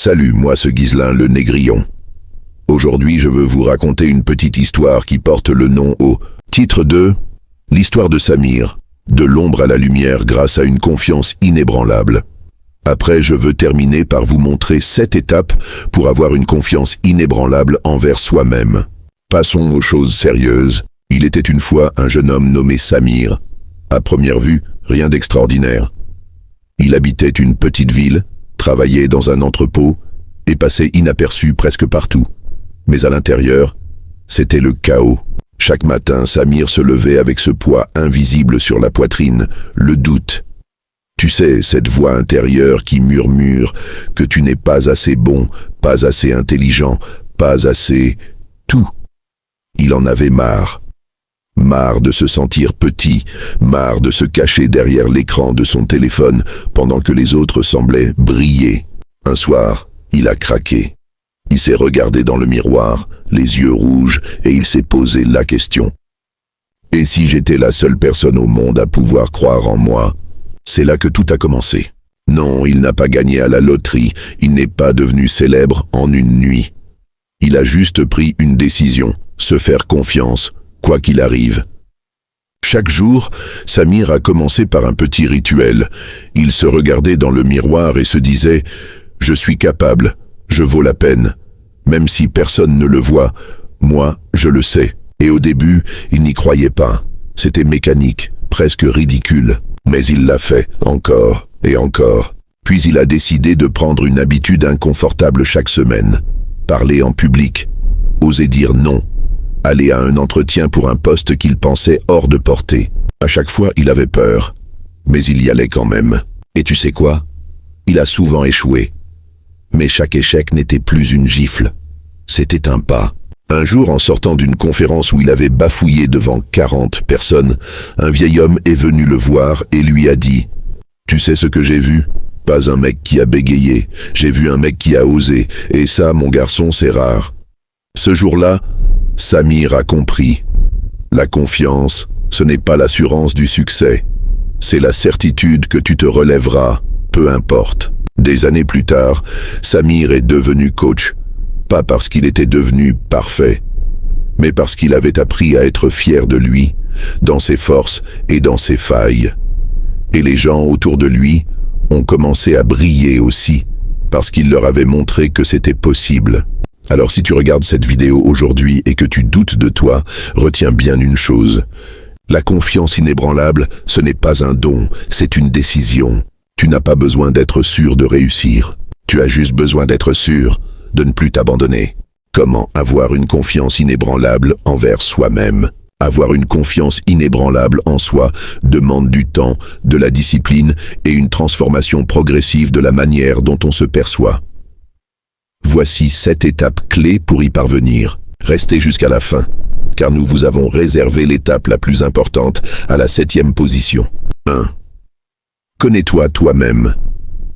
Salut, moi ce Ghislain le Négrillon. Aujourd'hui je veux vous raconter une petite histoire qui porte le nom au titre de l'histoire de Samir, de l'ombre à la lumière grâce à une confiance inébranlable. Après, je veux terminer par vous montrer 7 étapes pour avoir une confiance inébranlable envers soi-même. Passons aux choses sérieuses. Il était une fois un jeune homme nommé Samir. À première vue, rien d'extraordinaire. Il habitait une petite ville, travaillait dans un entrepôt et passait inaperçu presque partout. Mais à l'intérieur, c'était le chaos. Chaque matin, Samir se levait avec ce poids invisible sur la poitrine, le doute. Tu sais, cette voix intérieure qui murmure que tu n'es pas assez bon, pas assez intelligent, pas assez... tout. Il en avait marre. Marre de se sentir petit, marre de se cacher derrière l'écran de son téléphone pendant que les autres semblaient briller. Un soir, il a craqué. Il s'est regardé dans le miroir, les yeux rouges, et il s'est posé la question. Et si j'étais la seule personne au monde à pouvoir croire en moi? C'est là que tout a commencé. Non, il n'a pas gagné à la loterie, il n'est pas devenu célèbre en une nuit. Il a juste pris une décision, se faire confiance, quoi qu'il arrive. Chaque jour, Samir a commencé par un petit rituel. Il se regardait dans le miroir et se disait « Je suis capable, je vaux la peine. Même si personne ne le voit, moi, je le sais. » Et au début, il n'y croyait pas. C'était mécanique, presque ridicule. Mais il l'a fait, encore et encore. Puis il a décidé de prendre une habitude inconfortable chaque semaine. Parler en public, oser dire non, aller à un entretien pour un poste qu'il pensait hors de portée. À chaque fois, il avait peur, mais il y allait quand même. Et tu sais quoi? Il a souvent échoué. Mais chaque échec n'était plus une gifle, c'était un pas. Un jour, en sortant d'une conférence où il avait bafouillé devant 40 personnes, un vieil homme est venu le voir et lui a dit « Tu sais ce que j'ai vu? Pas un mec qui a bégayé, j'ai vu un mec qui a osé, et ça, mon garçon, c'est rare. » Ce jour-là, Samir a compris. La confiance, ce n'est pas l'assurance du succès. C'est la certitude que tu te relèveras, peu importe. Des années plus tard, Samir est devenu coach. Pas parce qu'il était devenu parfait, mais parce qu'il avait appris à être fier de lui, dans ses forces et dans ses failles. Et les gens autour de lui ont commencé à briller aussi, parce qu'il leur avait montré que c'était possible. Alors si tu regardes cette vidéo aujourd'hui et que tu doutes de toi, retiens bien une chose. La confiance inébranlable, ce n'est pas un don, c'est une décision. Tu n'as pas besoin d'être sûr de réussir. Tu as juste besoin d'être sûr de ne plus t'abandonner. Comment avoir une confiance inébranlable envers soi-même? Avoir une confiance inébranlable en soi demande du temps, de la discipline et une transformation progressive de la manière dont on se perçoit. Voici 7 étapes clés pour y parvenir. Restez jusqu'à la fin, car nous vous avons réservé l'étape la plus importante à la 7e position. 1. Connais-toi toi-même.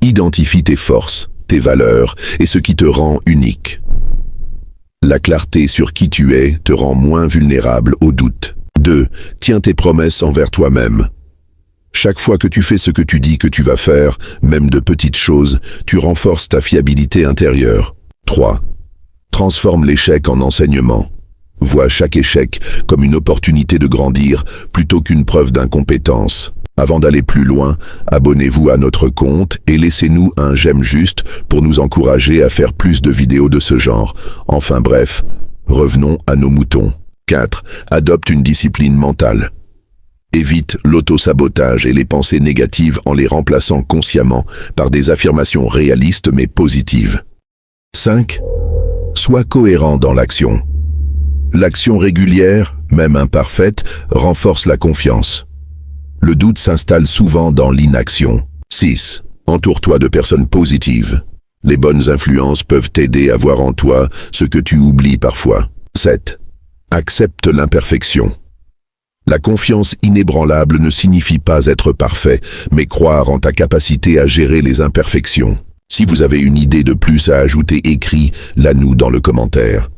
Identifie tes forces, tes valeurs et ce qui te rend unique. La clarté sur qui tu es te rend moins vulnérable au doute. 2. Tiens tes promesses envers toi-même. Chaque fois que tu fais ce que tu dis que tu vas faire, même de petites choses, tu renforces ta fiabilité intérieure. 3. Transforme l'échec en enseignement. Vois chaque échec comme une opportunité de grandir plutôt qu'une preuve d'incompétence. Avant d'aller plus loin, abonnez-vous à notre compte et laissez-nous un j'aime juste pour nous encourager à faire plus de vidéos de ce genre. Enfin bref, revenons à nos moutons. 4. Adopte une discipline mentale. Évite l'auto-sabotage et les pensées négatives en les remplaçant consciemment par des affirmations réalistes mais positives. 5. Sois cohérent dans l'action. L'action régulière, même imparfaite, renforce la confiance. Le doute s'installe souvent dans l'inaction. 6. Entoure-toi de personnes positives. Les bonnes influences peuvent t'aider à voir en toi ce que tu oublies parfois. 7. Accepte l'imperfection. La confiance inébranlable ne signifie pas être parfait, mais croire en ta capacité à gérer les imperfections. Si vous avez une idée de plus à ajouter, écris-la nous dans le commentaire.